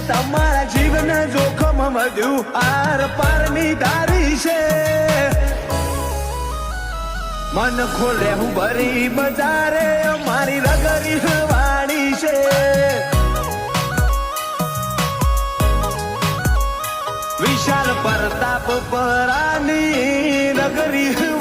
તમારા જીવન જોખમ વધ્યું આર પારની ધારી છે મન ખોલે હું ભરી બજારે મારી રગરી વાણી છે વિશાલ પ્રતાપ પરાની નગરી